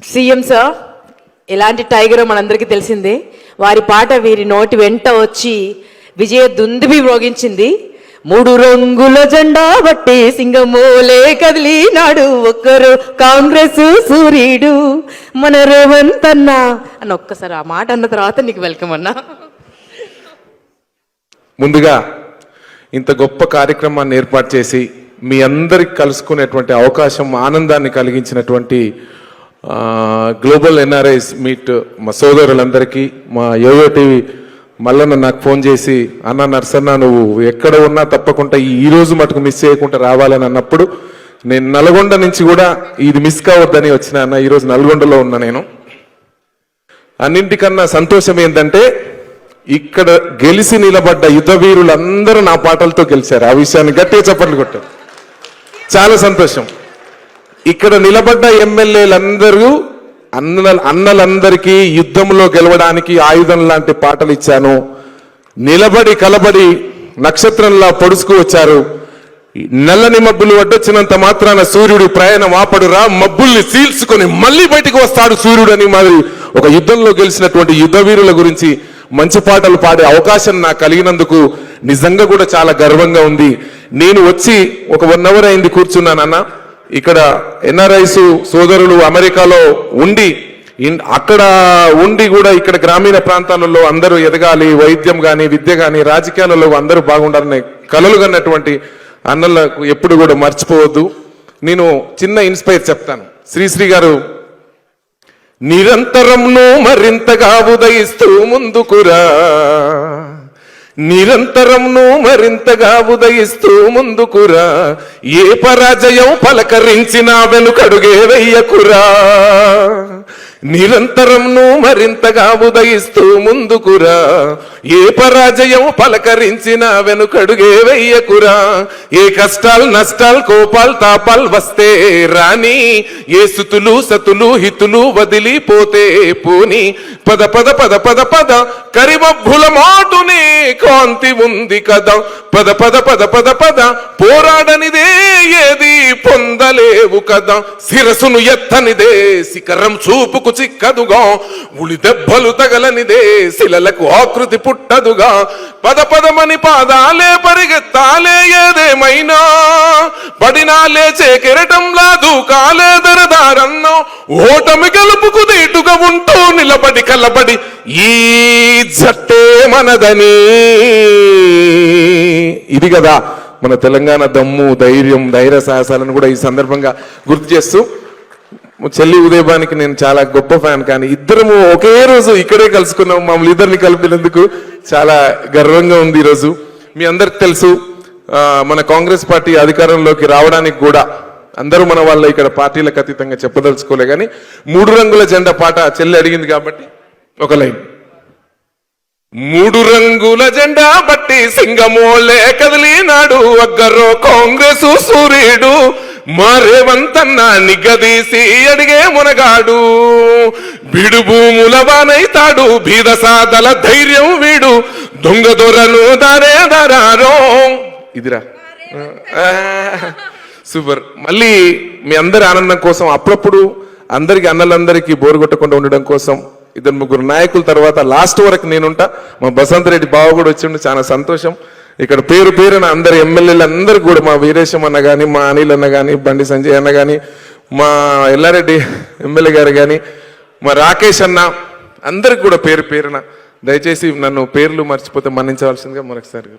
CM sir ఎలాంటి టైగరో మనందరికీ తెలిసిందే. వారి పాట వీరి నోటి వెంట వచ్చి విజయ దుందుబి మ్రోగించింది. 3 రంగుల జెండా బట్టి సింగమోలే కదిలినాడు ఒక్కరు కాంగ్రెస్ సూర్యుడు మన రేవంత్ అన్న అని ఒక్కసారి ఆ మాట అన్న తర్వాత నీకు వెల్కమ్ అన్నా. ముందుగా ఇంత గొప్ప కార్యక్రమాన్ని ఏర్పాటు చేసి మీ అందరికి కలుసుకునేటువంటి అవకాశం ఆనందాన్ని కలిగించినటువంటి గ్లోబల్ ఎన్ఆర్ఐస్ మీట్ మా సోదరులందరికీ, మా యోయో టీవీ మల్లన్న నాకు ఫోన్ చేసి అన్న నర్సన్న నువ్వు ఎక్కడ ఉన్నా తప్పకుండా ఈ రోజు మటుకు మిస్ చేయకుండా రావాలని అన్నప్పుడు నేను నల్గొండ నుంచి కూడా ఇది మిస్ కావద్దని వచ్చిన అన్న. ఈరోజు నల్గొండలో ఉన్నా. నేను అన్నింటికన్నా సంతోషం ఏంటంటే ఇక్కడ గెలిచి నిలబడ్డ యుద్ధ వీరులందరూ నా పాటలతో గెలిచారు. ఆ విషయాన్ని గట్టిగా చప్పట్లు కొట్టారు. చాలా సంతోషం. ఇక్కడ నిలబడ్డ ఎమ్మెల్యేలందరూ అన్నలందరికీ యుద్ధంలో గెలవడానికి ఆయుధం లాంటి పాటలు ఇచ్చాను. నిలబడి కలబడి నక్షత్రంలా పొడుచుకు వచ్చారు. నల్లని మబ్బులు అడ్డొచ్చినంత మాత్రాన సూర్యుడి ప్రయాణం ఆపడురా, మబ్బుల్ని చీల్చుకొని మళ్ళీ బయటకు వస్తాడు సూర్యుడు అని మరి ఒక యుద్ధంలో గెలిచినటువంటి యుద్ధ వీరుల గురించి మంచి పాటలు పాడే అవకాశం నాకు కలిగినందుకు నిజంగా కూడా చాలా గర్వంగా ఉంది. నేను వచ్చి ఒక 1 hour అయింది కూర్చున్నానన్న. ఇక్కడ ఎన్ఆర్ఐస్ సోదరులు అమెరికాలో ఉండి అక్కడ ఉండి కూడా ఇక్కడ గ్రామీణ ప్రాంతాలలో అందరూ ఎదగాలి, వైద్యం కానీ విద్య కానీ రాజకీయాలలో అందరూ బాగుండాలని కలలు కన్నటువంటి అన్నలకు ఎప్పుడు కూడా మర్చిపోవద్దు. నేను చిన్న ఇన్స్పైర్ చెప్తాను. శ్రీశ్రీ గారు నిరంతరంను మరింతగా ఉదయిస్తూ ముందుకురా, నిరంతరంను మరింతగా ఉదయిస్తూ ముందుకురా, ఏ పరాజయం పలకరించినా వెనుకడుగే వెయ్యకురా, నిరంతరంను మరింతగా ఉదయిస్తూ ముందుకురా, ఏ పరాజయం పలకరించినా వెనుకడుగే వెయ్యకురా, ఏ కష్టాలు నష్టాలు కోపాలు తాపాలు వస్తే రాని, ఏ సుతులు సతులు హితులు వదిలిపోతే పోని, పద పద పద పద పద కరిమబ్బుల మాటునే కాంతి ఉంది కదా, పద పద పద పద పద పోరాడనిదే ఏది పొందలేవు కదా, శిరసును ఎత్తనిదే శిఖరం చూపుకు చిక్కదుగా, ఉలి దెబ్బలు తగలనిదే శిలలకు ఆకృతి పుట్టదుగా, పద పదమని పాదాలే పరిగెత్తాలే ఏదేమైనా, పడినా లేచే కెరటంలా దూకాలే దరదారన్నో, ఓటమి గెలుపుకు దీటుగా ఉంటూ నిలబడి కలబడి ఈ జట్టే మనదని. ఇది కదా మన తెలంగాణ దమ్ము, ధైర్యం, ధైర్య సాహసాలను కూడా ఈ సందర్భంగా గుర్తు చేస్తూ, చెల్లి ఉదయబానికి నేను చాలా గొప్ప ఫ్యాన్. కానీ ఇద్దరము ఒకే రోజు ఇక్కడే కలుసుకున్నాం. మమ్మల్ని ఇద్దరిని కలిపినందుకు చాలా గర్వంగా ఉంది. ఈరోజు మీ అందరికి తెలుసు, మన కాంగ్రెస్ పార్టీ అధికారంలోకి రావడానికి కూడా అందరూ మన వాళ్ళ ఇక్కడ పార్టీలకు అతీతంగా చెప్పదలుచుకోలే. కానీ 3 రంగుల జెండా పాట చెల్లి అడిగింది కాబట్టి ఒక లైన్. 3 రంగుల జెండా బట్టి సింగమోలే కదిలినాడు అగ్గరో కాంగ్రెస్ సూర్యుడు, మా రేవంత్ అన్న నిగ్గదీసి అడిగే మునగాడు, బీడు భూముల వానైతాడు బీద సాదల ధైర్యం వీడు, దొంగ దొరను దారే దారారో. ఇదిరా సూపర్. మళ్ళీ మీ అందరి ఆనందం కోసం అప్పుడప్పుడు అందరికి అన్నలందరికీ బోరు కొట్టకుండా ఉండడం కోసం 2-3 నాయకుల తర్వాత లాస్ట్ వరకు నేనుంటా. మా బసంత్ రెడ్డి బావ కూడా వచ్చిండు, చాలా సంతోషం. ఇక్కడ పేరు పేరున అందరు ఎమ్మెల్యేలు అందరు కూడా, మా వీరేశం అన్న కానీ, మా అనిల్ అన్న కానీ, బండి సంజయ్ అన్న కానీ, మా ఎల్లారెడ్డి ఎమ్మెల్యే గారు కానీ, మా రాకేష్ అన్న, అందరికి కూడా పేరు పేరున దయచేసి నన్ను పేర్లు మర్చిపోతే మన్నించవలసిందిగా మరొకసారి